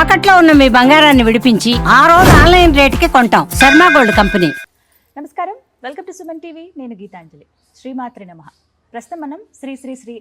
తాకట్లో ఉన్న మీ బంగారాన్ని విడిపించి ఆ రోజు ఆన్లైన్ రేటుకి కొంటాం. Sharma gold company. నమస్కారం, వెల్కమ్ టు సుమన్ టీవీ. నేను గీతాంజలి. శ్రీమాత్రి నమః. ప్రస్తుతం మనం శ్రీ శ్రీ శ్రీ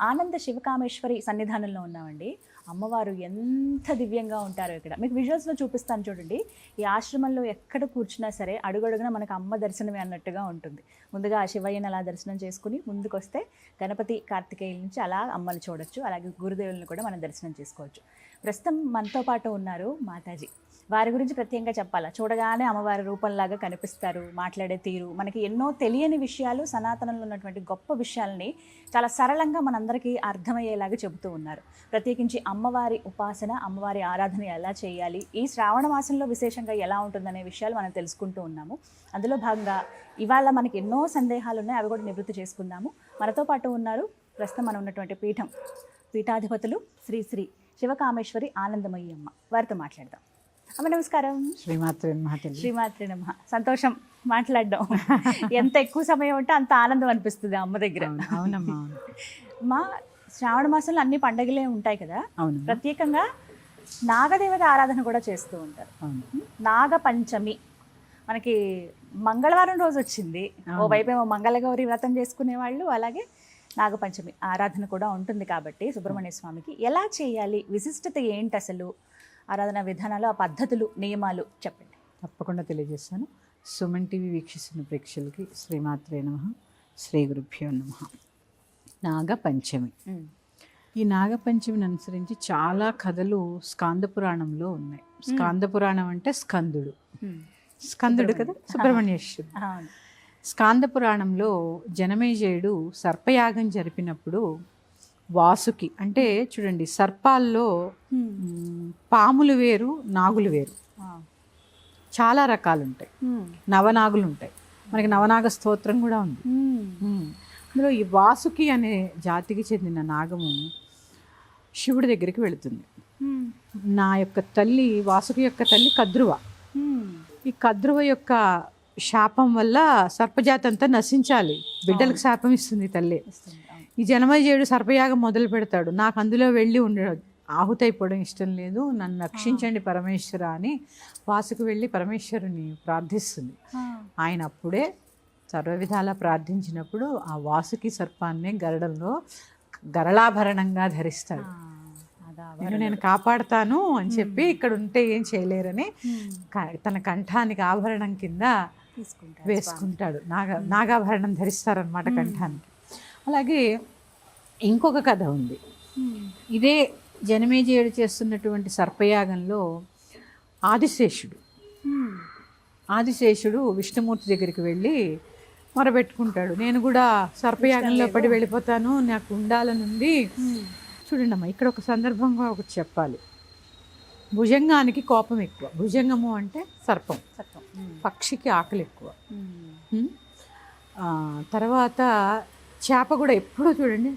ఆనంద శివకామేశ్వరి సన్నిధానంలో ఉన్నామండి. అమ్మవారు ఎంత దివ్యంగా ఉంటారో ఇక్కడ మీకు విజువల్స్లో చూపిస్తాను చూడండి. ఈ ఆశ్రమంలో ఎక్కడ కూర్చున్నా సరే అడుగడుగున మనకు అమ్మ దర్శనమే అన్నట్టుగా ఉంటుంది. ముందుగా ఆ శివయ్యని అలా దర్శనం చేసుకుని ముందుకు వస్తే గణపతి కార్తికేయుల నుంచి అలా అమ్మని చూడొచ్చు. అలాగే గురుదేవులను కూడా మనం దర్శనం చేసుకోవచ్చు. ప్రస్తుతం మనతో పాటు ఉన్నారు మాతాజీ. వారి గురించి ప్రత్యేకంగా చెప్పాలా, చూడగానే అమ్మవారి రూపంలాగా కనిపిస్తారు. మాట్లాడే తీరు, మనకి ఎన్నో తెలియని విషయాలు, సనాతనంలో ఉన్నటువంటి గొప్ప విషయాలని చాలా సరళంగా మనందరికీ అర్థమయ్యేలాగా చెబుతూ ఉన్నారు. ప్రత్యేకించి అమ్మవారి ఉపాసన, అమ్మవారి ఆరాధన ఎలా చేయాలి, ఈ శ్రావణ మాసంలో విశేషంగా ఎలా ఉంటుందనే విషయాలు మనం తెలుసుకుంటూ ఉన్నాము. అందులో భాగంగా ఇవాళ మనకి ఎన్నో సందేహాలు ఉన్నాయి, అవి కూడా నివృత్తి చేసుకుందాము. మనతో పాటు ఉన్నారు ప్రస్తుతం మనం ఉన్నటువంటి పీఠాధిపతులు శ్రీ శ్రీ శివకామేశ్వరి ఆనందమయ్యి అమ్మ. వారితో మాట్లాడదాం. అమ్మ నమస్కారం. శ్రీమాత్రి నమః. సంతోషం మాట్లాడడం. ఎంత ఎక్కువ సమయం ఉంటే అంత ఆనందం అనిపిస్తుంది అమ్మ దగ్గర. అవునమ్మా. మా శ్రావణ మాసంలో అన్ని పండుగలే ఉంటాయి కదా, ప్రత్యేకంగా నాగదేవత ఆరాధన కూడా చేస్తూ ఉంటారు. నాగ పంచమి మనకి మంగళవారం రోజు వచ్చింది. ఓవైపు ఏమో మంగళగౌరి వ్రతం చేసుకునే వాళ్ళు, అలాగే నాగపంచమి ఆరాధన కూడా ఉంటుంది. కాబట్టి సుబ్రహ్మణ్య స్వామికి ఎలా చేయాలి, విశిష్టత ఏంటి, అసలు ఆరాధన విధానాలు, ఆ పద్ధతులు, నియమాలు చెప్పండి. తప్పకుండా తెలియజేస్తాను. సుమన్ టీవీ వీక్షిస్తున్న ప్రేక్షకులకి శ్రీమాత్రే నమః, శ్రీ గురుభ్యో నమః. నాగపంచమి. ఈ నాగపంచమిని అనుసరించి చాలా కథలు స్కాంద పురాణంలో ఉన్నాయి. స్కాంద పురాణం అంటే స్కందుడు కదా, సుబ్రహ్మణ్యేశ్వరుడు. స్కాంద పురాణంలో జనమేజయుడు సర్పయాగం జరిపినప్పుడు వాసుకి, అంటే చూడండి, సర్పాల్లో పాములు వేరు, నాగులు వేరు, చాలా రకాలు ఉంటాయి. నవనాగులు ఉంటాయి. మనకి నవనాగ స్తోత్రం కూడా ఉంది. అందులో ఈ వాసుకి అనే జాతికి చెందిన నాగము శివుడి దగ్గరికి వెళుతుంది. నా యొక్క తల్లి, వాసుకి యొక్క తల్లి కద్రువ. ఈ కద్రువ యొక్క శాపం వల్ల సర్పజాతి అంతా నశించాలి, బిడ్డలకు శాపం ఇస్తుంది తల్లి. ఈ జనమేజయుడు సర్పయాగం మొదలు పెడతాడు. నాకు అందులో వెళ్ళి ఆహుతైపోవడం ఇష్టం లేదు, నన్ను రక్షించండి పరమేశ్వర అని వాసుకు వెళ్ళి పరమేశ్వరుని ప్రార్థిస్తుంది. ఆయన అప్పుడే సర్వ విధాలా ప్రార్థించినప్పుడు ఆ వాసుకి సర్పాన్ని గరడంలో గరళాభరణంగా ధరిస్తాడు. నేను కాపాడుతాను అని చెప్పి ఇక్కడ ఉంటే ఏం చేయలేరని తన కంఠానికి ఆభరణం కింద వేసుకుంటాడు. నాగాభరణం ధరిస్తారనమాట కంఠానికి. అలాగే ఇంకొక కథ ఉంది. ఇదే జనమేజయుడు చేస్తున్నటువంటి సర్పయాగంలో ఆదిశేషుడు విష్ణుమూర్తి దగ్గరికి వెళ్ళి మొరబెట్టుకుంటాడు. నేను కూడా సర్పయాగంలో పడి వెళ్ళిపోతాను, నాకు ఉండాలనుంది. చూడండి అమ్మా, ఇక్కడ ఒక సందర్భంగా ఒకటి చెప్పాలి. భుజంగానికి కోపం ఎక్కువ. భుజంగము అంటే సర్పం, పక్షికి ఆకలి ఎక్కువ. తర్వాత చేప కూడా ఎప్పుడూ చూడండి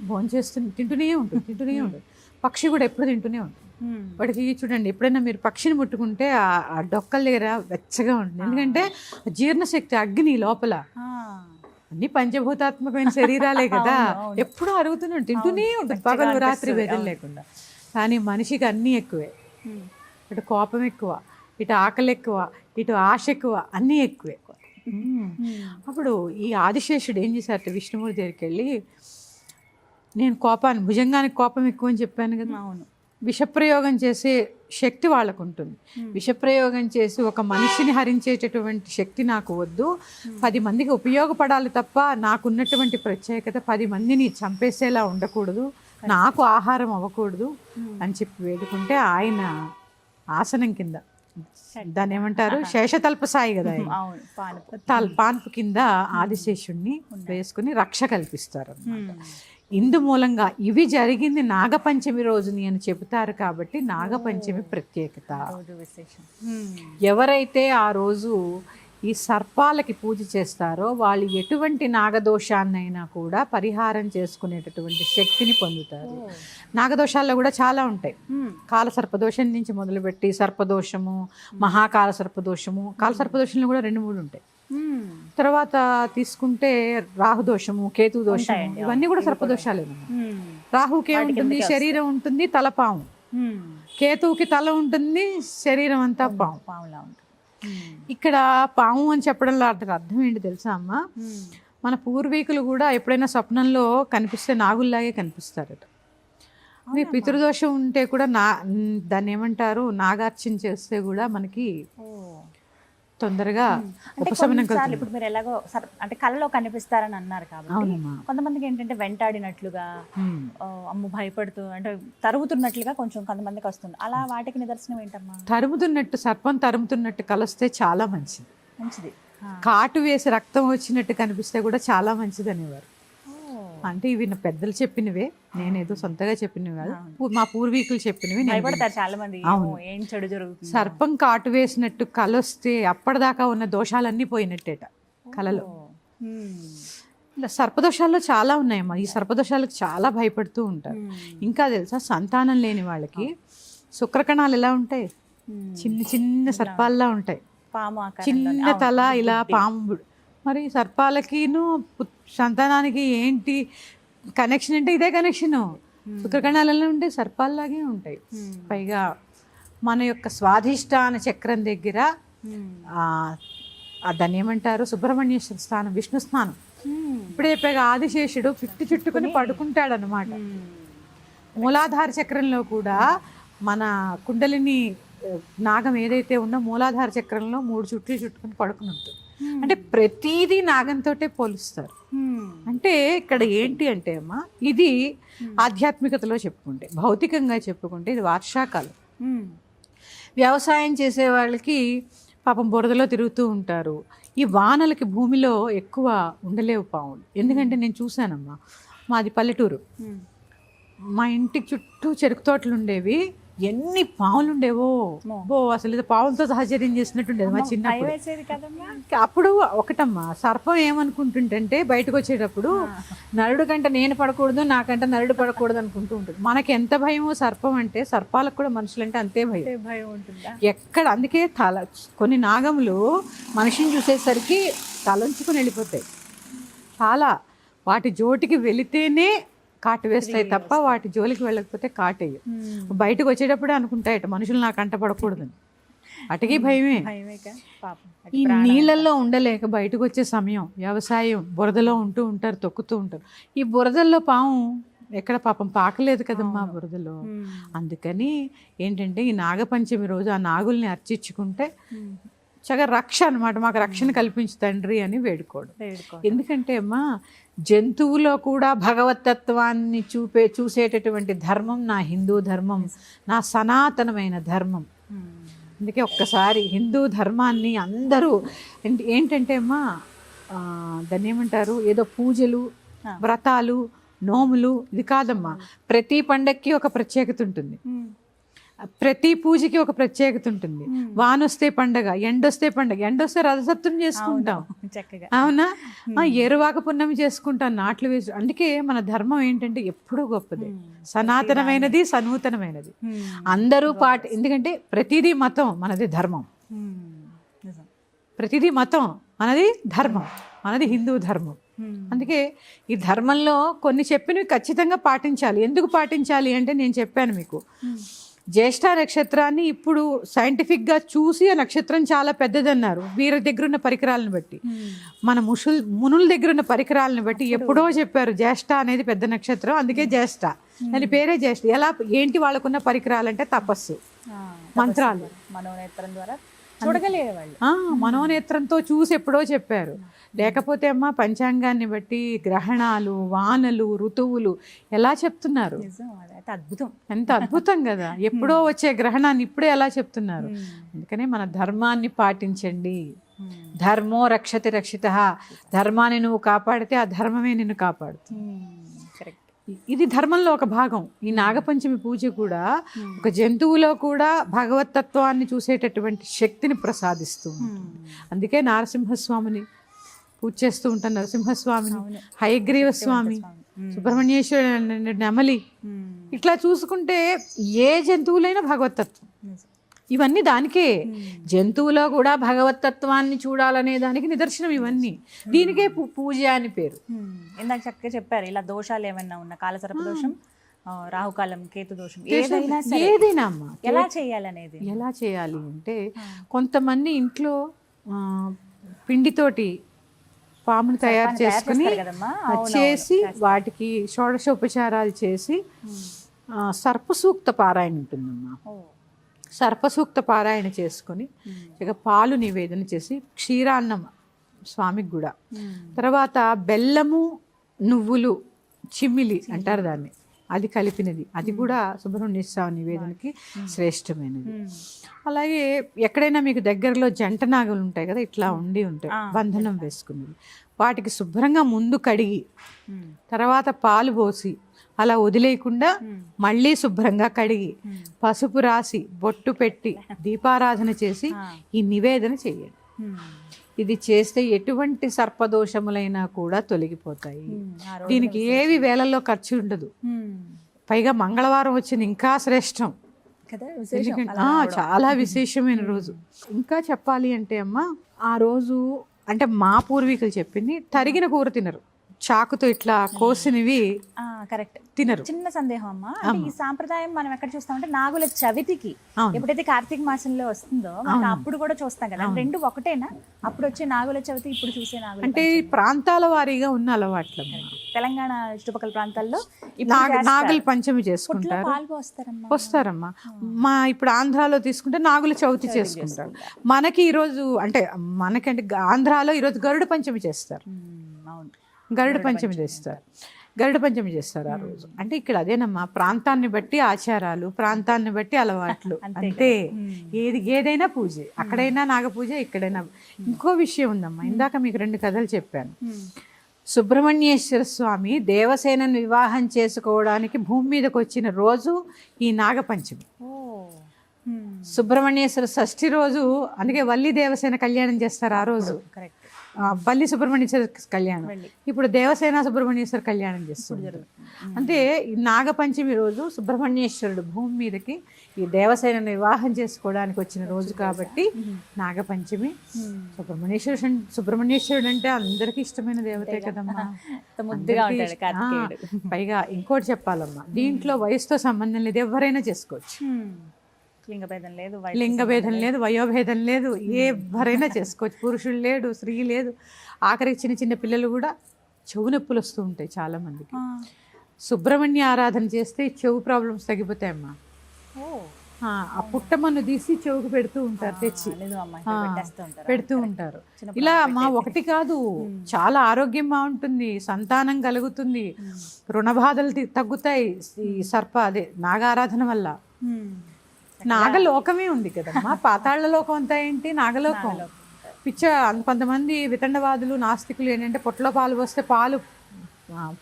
తింటూనే ఉంటుంది. పక్షి కూడా ఎప్పుడు తింటూనే ఉంటుంది. వాడికి చూడండి, ఎప్పుడైనా మీరు పక్షిని ముట్టుకుంటే ఆ డొక్కల దగ్గర వెచ్చగా ఉంటుంది. ఎందుకంటే జీర్ణశక్తి, అగ్ని లోపల. అన్ని పంచభూతాత్మకమైన శరీరాలే కదా, ఎప్పుడూ అరుగుతూనే తింటూనే ఉంటుంది, పగలు రాత్రి భేదం లేకుండా. కానీ మనిషికి అన్నీ ఎక్కువే. ఇటు కోపం ఎక్కువ, ఇటు ఆకలి ఎక్కువ, ఇటు ఆశ ఎక్కువ, అన్నీ ఎక్కువే. అప్పుడు ఈ ఆదిశేషుడు ఏం చేశారంటే విష్ణుమూర్తి దగ్గరికి వెళ్ళి, నేను భుజంగానికి కోపం ఎక్కువ అని చెప్పాను కదా, అవును, విషప్రయోగం చేసే శక్తి వాళ్ళకు ఉంటుంది. విషప్రయోగం చేసి ఒక మనిషిని హరించేటటువంటి శక్తి నాకు వద్దు, 10 మందికి ఉపయోగపడాలి తప్ప నాకున్నటువంటి ప్రత్యేకత 10 మందిని చంపేసేలా ఉండకూడదు, నాకు ఆహారం అవ్వకూడదు అని చెప్పి వేడుకుంటే ఆయన ఆసనం కింద, దాన్ని ఏమంటారు, శేషతల్ప సాయి కదా, పాన్పు కింద ఆదిశేషుణ్ణి వేసుకుని రక్ష కల్పిస్తారు అన్నమాట. ఇందు మూలంగా ఇవి జరిగింది నాగపంచమి రోజుని అని చెబుతారు. కాబట్టి నాగపంచమి ప్రత్యేకత. ఎవరైతే ఆ రోజు ఈ సర్పాలకి పూజ చేస్తారో వాళ్ళు ఎటువంటి నాగదోషాన్నైనా కూడా పరిహారం చేసుకునేటటువంటి శక్తిని పొందుతారు. నాగదోషాల్లో కూడా చాలా ఉంటాయి. కాలసర్పదోషం నుంచి మొదలుపెట్టి సర్పదోషము, మహాకాల సర్పదోషము, కాలసర్పదోషంలో కూడా 2-3 ఉంటాయి. తర్వాత తీసుకుంటే రాహుదోషము, కేతు దోషము, ఇవన్నీ కూడా సర్పదోషాలే. రాహుకి ఏముంటుంది, శరీరం ఉంటుంది, తలపాము. కేతువుకి తల ఉంటుంది, శరీరం అంతా పాము. పాములా ఉంటుంది. ఇక్కడ పాము అని చెప్పడంలో అర్థం ఏంటి తెలుసా అమ్మ? మన పూర్వీకులు కూడా ఎప్పుడైనా స్వప్నంలో కనిపిస్తే నాగుల్లాగే కనిపిస్తారట. మీ పితృదోషం ఉంటే కూడా దాన్ని ఏమంటారు, నాగార్చన చేస్తే కూడా మనకి తొందరగా ఉపశమనం కలుగుతుంది. ఇప్పుడు మీరు ఎలాగో అంటే కళలో కనిపిస్తారని అన్నారు కాబట్టి కొంతమందికి ఏంటంటే వెంటాడినట్లుగా, అమ్ము భయపడుతూ అంటే తరుగుతున్నట్లుగా కొంచెం కొంతమందికి వస్తుంది. అలా వాటికి నిదర్శనం ఏంటమ్మా? తరుముతున్నట్టు, సర్పం తరుముతున్నట్టు కలొస్తే చాలా మంచిది. మంచిది. కాటు వేసి రక్తం వచ్చినట్టు కనిపిస్తే కూడా చాలా మంచిది అనేవారు. అంటే ఇవి నా పెద్దలు చెప్పినవే, నేనేదో సొంతగా చెప్పినవి కాదు, మా పూర్వీకులు చెప్పినవి. భయపడతారు చాలా మంది, ఏం చెడు జరుగుతుంది. సర్పం కాటు వేసినట్టు కలొస్తే అప్పటిదాకా ఉన్న దోషాలన్నీ పోయినట్టేట కలలో. ఇలా సర్పదోషాల్లో చాలా ఉన్నాయమ్మా. ఈ సర్పదోషాలకు చాలా భయపడుతూ ఉంటారు. ఇంకా తెలుసా, సంతానం లేని వాళ్ళకి శుక్రకణాలు ఎలా ఉంటాయి, చిన్న చిన్న సర్పాల్లా ఉంటాయి. పాము చిన్న తల ఇలా పాము. మరి సర్పాలకిను సంతానానికి ఏంటి కనెక్షన్ అంటే ఇదే కనెక్షను. శుక్రకణాలలో ఉంటే సర్పాల్లాగే ఉంటాయి. పైగా మన యొక్క స్వాధిష్టాన చక్రం దగ్గర దాన్ని ఏమంటారు, సుబ్రహ్మణ్యేశ్వర స్థానం, విష్ణు స్థానం. ఇప్పుడే పైగా ఆదిశేషుడు పిట్టి చుట్టుకుని పడుకుంటాడు అనమాట. మూలాధార చక్రంలో కూడా మన కుండలిని నాగం ఏదైతే ఉందో మూలాధార చక్రంలో 3 చుట్లు చుట్టుకుని పడుకుని ఉంటుంది. అంటే ప్రతిదీ నాగంతోటే పోలుస్తారు. అంటే ఇక్కడ ఏంటి అంటే అమ్మా, ఇది ఆధ్యాత్మికతలో చెప్పుకుంటే, భౌతికంగా చెప్పుకుంటే ఇది వర్షాకాలం. వ్యవసాయం చేసే వాళ్ళకి పాపం బురదలో తిరుగుతూ ఉంటారు. ఈ వానలకి భూమిలో ఎక్కువ ఉండలేవు పాములు. ఎందుకంటే నేను చూశానమ్మా, మాది పల్లెటూరు, మా ఇంటికి చుట్టూ చెరుకు తోటలు ఉండేవి. ఎన్ని పాములు ఉండేవో, అసలు ఇది పావులతో సహచర్యం చేసినట్టుండేది మా చిన్నప్పుడు. అప్పుడు ఒకటమ్మా, సర్పం ఏమనుకుంటుంటే బయటకు వచ్చేటప్పుడు నరుడు కంటే నేను పడకూడదు, నాకంటే నరుడు పడకూడదు అనుకుంటూ ఉంటుంది. మనకి ఎంత భయమో సర్పం అంటే, సర్పాలకు కూడా మనుషులంటే అంతే భయం ఉంటుంది. ఎక్కడ, అందుకే కొన్ని నాగములు మనిషిని చూసేసరికి తలంచుకుని వెళ్ళిపోతాయి. చాలా వాటి జోటికి వెళితేనే కాటు వేస్తాయి తప్ప వాటి జోలికి వెళ్ళకపోతే కాటేయు. బయటకు వచ్చేటప్పుడే అనుకుంటాయట మనుషులు నాకు కంట పడకూడదని. వాటికి భయమే. ఈ నీళ్ళల్లో ఉండలేక బయటకు వచ్చే సమయం, వ్యవసాయం, బురదలో ఉంటూ ఉంటారు, తొక్కుతూ ఉంటారు. ఈ బురదల్లో పాము ఎక్కడ పాపం పాకలేదు కదమ్మా బురదలో. అందుకని ఏంటంటే ఈ నాగపంచమి రోజు ఆ నాగుల్ని అర్చించుకుంటే చక్కగా రక్ష అనమాట, మాకు రక్షణ కల్పించు తండ్రి అని వేడుకోవడం. ఎందుకంటే అమ్మా, జంతువులో కూడా భగవతత్వాన్ని చూసేటటువంటి ధర్మం నా హిందూ ధర్మం, నా సనాతనమైన ధర్మం. అందుకే ఒక్కసారి హిందూ ధర్మాన్ని అందరూ ఏంటంటే అమ్మా, దాన్ని ఏమంటారు, ఏదో పూజలు, వ్రతాలు, నోములు, ఇది కాదమ్మా. ప్రతి పండక్కి ఒక ప్రత్యేకత ఉంటుంది, ప్రతి పూజకి ఒక ప్రత్యేకత ఉంటుంది. వానొస్తే పండగ, ఎండొస్తే పండగ. ఎండొస్తే రథసప్తమి చేసుకుంటాం, అవునా? ఏరువాక పున్నమి చేసుకుంటాం, నాట్లు వేసి. అందుకే మన ధర్మం ఏంటంటే ఎప్పుడూ గొప్పది, సనాతనమైనది, సనూతనమైనది. అందరూ ఎందుకంటే ప్రతిదీ మతం, మనది ధర్మం. ప్రతిదీ మతం, మనది ధర్మం, మనది హిందూ ధర్మం. అందుకే ఈ ధర్మంలో కొన్ని చెప్పినవి ఖచ్చితంగా పాటించాలి. ఎందుకు పాటించాలి అంటే, నేను చెప్పాను మీకు, జ్యేష్ఠ నక్షత్రాన్ని ఇప్పుడు సైంటిఫిక్గా చూసి ఆ నక్షత్రం చాలా పెద్దదన్నారు వీరి దగ్గర ఉన్న పరికరాలను బట్టి. మన మునుల దగ్గర ఉన్న పరికరాలను బట్టి ఎప్పుడో చెప్పారు జ్యేష్ఠ అనేది పెద్ద నక్షత్రం, అందుకే జ్యేష్ఠ దాని పేరే జ్యేష్ఠ. ఎలా ఏంటి వాళ్ళకున్న పరికరాలు అంటే తపస్సు, మంత్రాలు, మనోనేత్రం ద్వారా చూడగలిగే వాళ్ళు, మనోనేత్రంతో చూసి ఎప్పుడో చెప్పారు. లేకపోతే అమ్మ పంచాంగాన్ని బట్టి గ్రహణాలు, వానలు, ఋతువులు ఎలా చెప్తున్నారు. అద్భుతం, ఎంత అద్భుతం కదా. ఎప్పుడో వచ్చే గ్రహణాన్ని ఇప్పుడే ఎలా చెప్తున్నారు. అందుకనే మన ధర్మాన్ని పాటించండి. ధర్మో రక్షతి రక్షితః. ధర్మాన్ని నువ్వు కాపాడితే ఆ ధర్మమే నిన్ను కాపాడుతుంది. ఇది ధర్మంలో ఒక భాగం. ఈ నాగపంచమి పూజ కూడా ఒక జంతువులో కూడా భగవతత్వాన్ని చూసేటటువంటి శక్తిని ప్రసాదిస్తూ ఉంటుంది. అందుకే నరసింహస్వామిని పూజ చేస్తూ ఉంటాను, నరసింహస్వామిని, హయగ్రీవ స్వామి, సుబ్రహ్మణ్యేశ్వరుడు, నెమలి. ఇట్లా చూసుకుంటే ఏ జంతువులైనా భగవతత్వం. ఇవన్నీ దానికే, జంతువులో కూడా భగవతత్వాన్ని చూడాలనే దానికి నిదర్శనం ఇవన్నీ. దీనికే పూజ అని పేరు. ఇందాక చక్కగా చెప్పారు, ఇలా దోషాలు ఏమైనా ఉన్న కాలసర్ప దోషం, రాహుకాలం, కేతు దోషం, ఏదైనా సరే ఏదైనా అమ్మా ఎలా చేయాలనేది. ఎలా చేయాలి అంటే కొంతమంది ఇంట్లో పిండితోటి పాముని తయారు చేసుకుని కదమ్మా, చేసి వాటికి షోడశోపచారాలు చేసి సర్పసూక్త పారాయణ ఉంటుందమ్మా. సర్పసూక్త పారాయణ చేసుకొని ఇక పాలు నివేదన చేసి క్షీరాన్నం స్వామికి కూడా, తర్వాత బెల్లము నువ్వులు చిమ్మిలి అంటారు దాన్ని, అది కలిపినది, అది కూడా సుబ్రహ్మణ్య స్వామి నివేదనకి శ్రేష్టమైనది. అలాగే ఎక్కడైనా మీకు దగ్గరలో జంట నాగులు ఉంటాయి కదా, ఇట్లా ఉండి ఉంటాయి బంధనం వేసుకునేది, వాటికి శుభ్రంగా ముందు కడిగి తర్వాత పాలు పోసి అలా వదిలేయకుండా మళ్ళీ శుభ్రంగా కడిగి పసుపు రాసి బొట్టు పెట్టి దీపారాధన చేసి ఈ నివేదన చేయండి. ఇది చేస్తే ఎటువంటి సర్పదోషములైనా కూడా తొలగిపోతాయి. దీనికి ఏవి వేలల్లో ఖర్చు ఉండదు, పైగా మంగళవారం వచ్చింది ఇంకా శ్రేష్టం కదా, చాలా విశేషమైన రోజు. ఇంకా చెప్పాలి అంటే అమ్మ, ఆ రోజు అంటే మా పూర్వీకులు చెప్పింది తరిగిన కూర తినరు, చాకుతో ఇట్లా కోసినవి కరెక్ట్ తినరు. చిన్న సందేహం అమ్మా, అంటే ఈ సాంప్రదాయం మనం ఎక్కడ చూస్తామంటే నాగుల చవితికి ఎప్పుడైతే కార్తీక మాసంలో వస్తుందో మనం అప్పుడు కూడా చూస్తాం కదా, రెండు ఒకటేనా? అప్పుడు వచ్చే నాగుల చవితి, ఇప్పుడు చూసే నాగుల అంటే ప్రాంతాల వారీగా ఉన్న అలవాట్లు. తెలంగాణ చుట్టుపక్కల ప్రాంతాల్లో నాగుల పంచమి చేసుకుంటారు, వస్తారమ్మా. మా ఇప్పుడు ఆంధ్రాలో తీసుకుంటే నాగుల చవితి చేసుకుంటారు. మనకి ఈరోజు అంటే మనకంటే ఆంధ్రాలో ఈరోజు గరుడ పంచమి చేస్తారు, గరుడ పంచమి చేస్తారు ఆ రోజు. అంటే ఇక్కడ అదేనమ్మా, ప్రాంతాన్ని బట్టి ఆచారాలు, ప్రాంతాన్ని బట్టి అలవాట్లు, అంతే. ఏదైనా పూజే, అక్కడైనా నాగపూజ, ఇక్కడైనా. ఇంకో విషయం ఉందమ్మా, ఇందాక మీకు 2 కథలు చెప్పాను. సుబ్రహ్మణ్యేశ్వర స్వామి దేవసేనను వివాహం చేసుకోవడానికి భూమి మీదకి వచ్చిన రోజు ఈ నాగపంచమి. సుబ్రహ్మణ్యేశ్వర షష్ఠి రోజు, అందుకే వల్లి దేవసేన కళ్యాణం చేస్తారు ఆ రోజు. వల్లి సుబ్రహ్మణ్యేశ్వర కళ్యాణం, ఇప్పుడు దేవసేన సుబ్రహ్మణ్యేశ్వర కళ్యాణం చేస్తున్నారు. అంటే ఈ నాగపంచమి రోజు సుబ్రహ్మణ్యేశ్వరుడు భూమి మీదకి ఈ దేవసేనను వివాహం చేసుకోవడానికి వచ్చిన రోజు కాబట్టి నాగపంచమి. సుబ్రహ్మణ్యేశ్వరుడు అంటే అందరికీ ఇష్టమైన దేవతే కదమ్మా. పైగా ఇంకోటి చెప్పాలమ్మా, దీంట్లో వయసుతో సంబంధం లేదు, ఎవరైనా చేసుకోవచ్చు. లింగభేదం లేదు, వయోభేదం లేదు, ఎవరైనా చేసుకోవచ్చు. పురుషుడు లేడు, స్త్రీ లేదు, ఆఖరికి చిన్న చిన్న పిల్లలు కూడా చెవు నొప్పులు వస్తూ ఉంటాయి చాలా మందికి. సుబ్రహ్మణ్య ఆరాధన చేస్తే చెవు ప్రాబ్లమ్స్ తగ్గిపోతాయమ్మా. ఆ పుట్టమన్ను తీసి చెవుకు పెడుతూ ఉంటారు, తెచ్చి పెడుతూ ఉంటారు. ఇలా మా ఒకటి కాదు, చాలా ఆరోగ్యం బాగుంటుంది, సంతానం కలుగుతుంది, రుణబాధలు తగ్గుతాయి ఈ అదే నాగారాధన వల్ల. నాగలోకమే ఉంది కదమ్మా, పాతాళ లోకం అంతా ఏంటి నాగలోకం. కొంతమంది వితండవాదులు నాస్తికులు ఏంటంటే పొట్టలో పాలు పోస్తే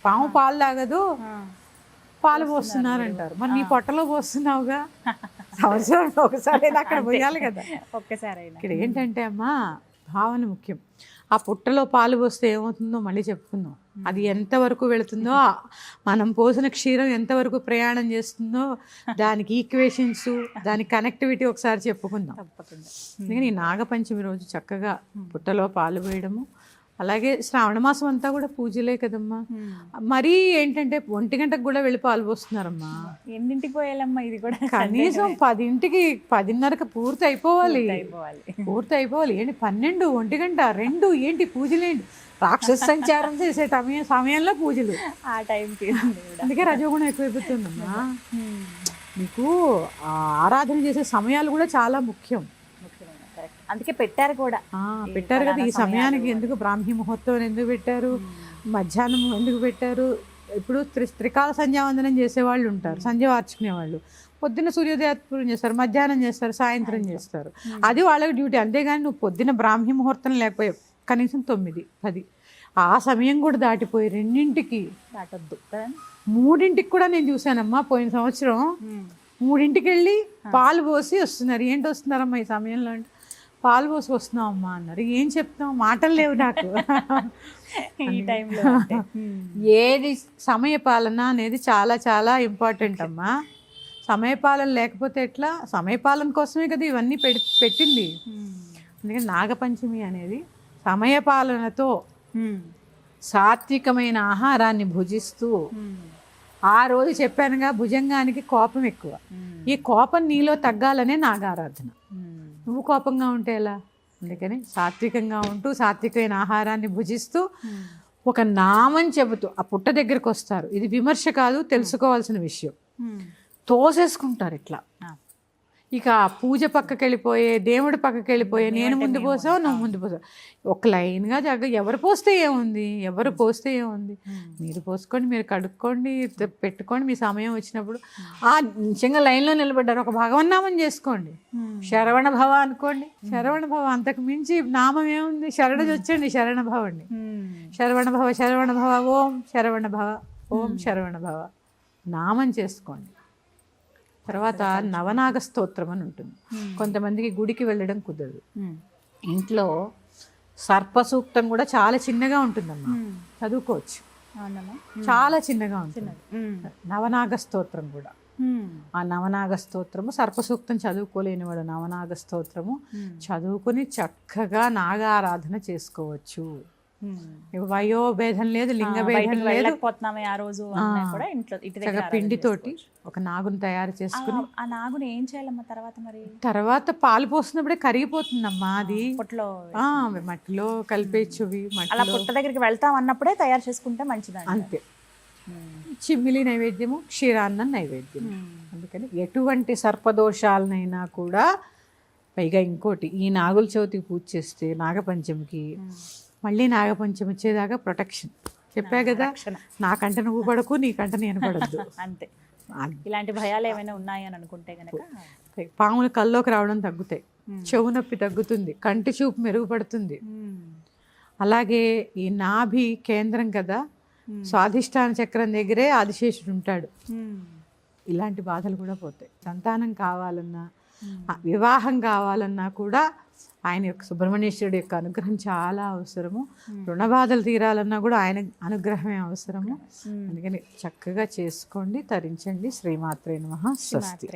పాము పాలు తాగదు, పాలు పోస్తున్నారంటారు. మరి నీ పొట్టలో పోస్తున్నావుగా, సంవత్సరం ఒకసారి అక్కడ పోయాలి కదా ఒక్కసారి. ఇక్కడ ఏంటంటే అమ్మా, భావన ముఖ్యం. ఆ పుట్టలో పాలు పోస్తే ఏమవుతుందో మళ్ళీ చెప్పుకుందాం. అది ఎంతవరకు వెళుతుందో, మనం పోసిన క్షీరం ఎంతవరకు ప్రయాణం చేస్తుందో, దానికి ఈక్వేషన్స్, దాని కనెక్టివిటీ ఒకసారి చెప్పుకుందాం. అందుకని నాగపంచమి రోజు చక్కగా పుట్టలో పాలు పోయడము, అలాగే శ్రావణ మాసం అంతా కూడా పూజలే కదమ్మా. మరీ ఏంటంటే 1 గంటకు కూడా వెళ్ళి పాలు పోస్తున్నారమ్మా. ఎన్నింటికి పోయాలమ్మా? ఇది కూడా కనీసం 10కి 10:30కి పూర్తి అయిపోవాలి. ఏంటి 12, 1 గంట, 2 ఏంటి పూజలేంటి? రాక్షస సంచారం చేసే సమయంలో పూజలు, ఆ టైంకి. అందుకే రజోగుణం ఎక్కువైపోతుందమ్మా. మీకు ఆరాధన చేసే సమయాలు కూడా చాలా ముఖ్యం. అందుకే పెట్టారు కదా ఈ సమయానికి. ఎందుకు బ్రాహ్మీ ముహూర్తం ఎందుకు పెట్టారు, మధ్యాహ్నం ఎందుకు పెట్టారు? ఇప్పుడు త్రికాల సంధ్యావందనం చేసేవాళ్ళు ఉంటారు, సంధ్య వార్చుకునే వాళ్ళు. పొద్దున్న సూర్యోదయాత్పూర్వం చేస్తారు, మధ్యాహ్నం చేస్తారు, సాయంత్రం చేస్తారు. అది వాళ్ళకి డ్యూటీ. అంతేగాని నువ్వు పొద్దున్న బ్రాహ్మీ ముహూర్తం లేకపోయావు, కనీసం 9, 10 ఆ సమయం కూడా దాటిపోయి 2ంటికి దాటొద్దు, 3ంటికి కూడా నేను చూశానమ్మా. పోయిన సంవత్సరం 3ంటికి వెళ్ళి పాలు పోసి వస్తున్నారు. ఏంటి వస్తున్నారమ్మా ఈ సమయంలో అంటే, పాలు పోసి వస్తున్నావు అమ్మా అన్నారు. ఏం చెప్తాం, మాటలు లేవు నాకు. ఈ టైంలో ఏది సమయపాలన అనేది చాలా చాలా ఇంపార్టెంట్ అమ్మా. సమయపాలన లేకపోతే ఎట్లా? సమయపాలన కోసమే కదా ఇవన్నీ పెట్టింది. అందుకని నాగపంచమి అనేది సమయపాలనతో సాత్వికమైన ఆహారాన్ని భుజిస్తూ ఆ రోజు చెప్పానుగా, భుజంగానికి కోపం ఎక్కువ. ఈ కోపం నీలో తగ్గాలనే నాగారాధన. నువ్వు కోపంగా ఉంటే ఎలా? అందుకని సాత్వికంగా ఉంటూ సాత్వికమైన ఆహారాన్ని భుజిస్తూ ఒక నామం చెబుతూ ఆ పుట్ట దగ్గరికి వస్తారు. ఇది విమర్శ కాదు, తెలుసుకోవాల్సిన విషయం. తోసేసుకుంటారు ఇట్లా. ఇక పూజ పక్కకి వెళ్ళిపోయే, దేవుడి పక్కకి వెళ్ళిపోయే, నేను ముందు పోసావు, నువ్వు ముందు పోసావు, ఒక లైన్గా ఎవరు పోస్తే ఏముంది, ఎవరు పోస్తే ఏముంది, మీరు పోసుకోండి, మీరు కడుక్కోండి, పెట్టుకోండి, మీ సమయం వచ్చినప్పుడు ఆ నిజంగా లైన్లో నిలబడ్డారు. ఒక భగవన్నామం చేసుకోండి, శరవణ భవ అనుకోండి. శరవణ భవ, అంతకు మించి నామం ఏముంది? శరణది వచ్చండి, శరణ భవండి. శరవణ భవ, శరవణ భవ, ఓం శరవణ భవ, ఓం శరవణ భవ నామం చేసుకోండి. తర్వాత నవనాగ స్తోత్రం అని ఉంటుంది. కొంతమందికి గుడికి వెళ్ళడం కుదరదు, ఇంట్లో సర్పసూక్తం కూడా చాలా చిన్నగా ఉంటుందమ్మా, చదువుకోవచ్చు. చాలా చిన్నగా ఉంటుంది నవనాగ స్తోత్రం కూడా. ఆ నవనాగ స్తోత్రము, సర్పసూక్తం చదువుకోలేని వాడు నవనాగ స్తోత్రము చదువుకుని చక్కగా నాగారాధన చేసుకోవచ్చు. వయో భేదం లేదు, లింగ భేదం లేదు. ఆ రోజు పిండితోటి ఒక నాగుని తయారు చేసుకుని, ఆ నాగుని ఏం చేయాలమ్మా తర్వాత? మరి తర్వాత పాలు పోసినప్పుడే కరిగిపోతుందమ్మా అది. మట్టిలో కలిపేచ్చువి, అలా పుట్ట దగ్గరికి వెళ్తాం అన్నప్పుడే తయారు చేసుకుంటే మంచిది అంతే. చిమ్మిలి నైవేద్యము, క్షీరాన్నం నైవేద్యం. అందుకని ఎటువంటి సర్పదోషాలనైనా కూడా, పైగా ఇంకోటి, ఈ నాగుల చవితికి పూజ చేస్తే నాగపంచమికి మళ్ళీ నాగపంచమి వచ్చేదాకా ప్రొటెక్షన్. చెప్పా కదా, నాకంట నువ్వు పడకు, నీకంట నేను పడద్దు. అంతే. ఇలాంటి భయాలు ఏమైనా ఉన్నాయని అనుకుంటే కనుక పాములు కల్లోకి రావడం తగ్గుతాయి, చెవు నొప్పి తగ్గుతుంది, కంటి చూపు మెరుగుపడుతుంది. అలాగే ఈ నాభి కేంద్రం కదా, స్వాధిష్టాన చక్రం దగ్గరే ఆదిశేషుడు ఉంటాడు. ఇలాంటి బాధలు కూడా పోతాయి. సంతానం కావాలన్నా, వివాహం కావాలన్నా కూడా ఆయన యొక్క సుబ్రహ్మణ్యేశ్వరుడు యొక్క అనుగ్రహం చాలా అవసరము. రుణ బాధలు తీరాలన్నా కూడా ఆయన అనుగ్రహమే అవసరము. అందుకని చక్కగా చేసుకోండి, తరించండి. శ్రీమాత్రే నమః. స్వస్తి.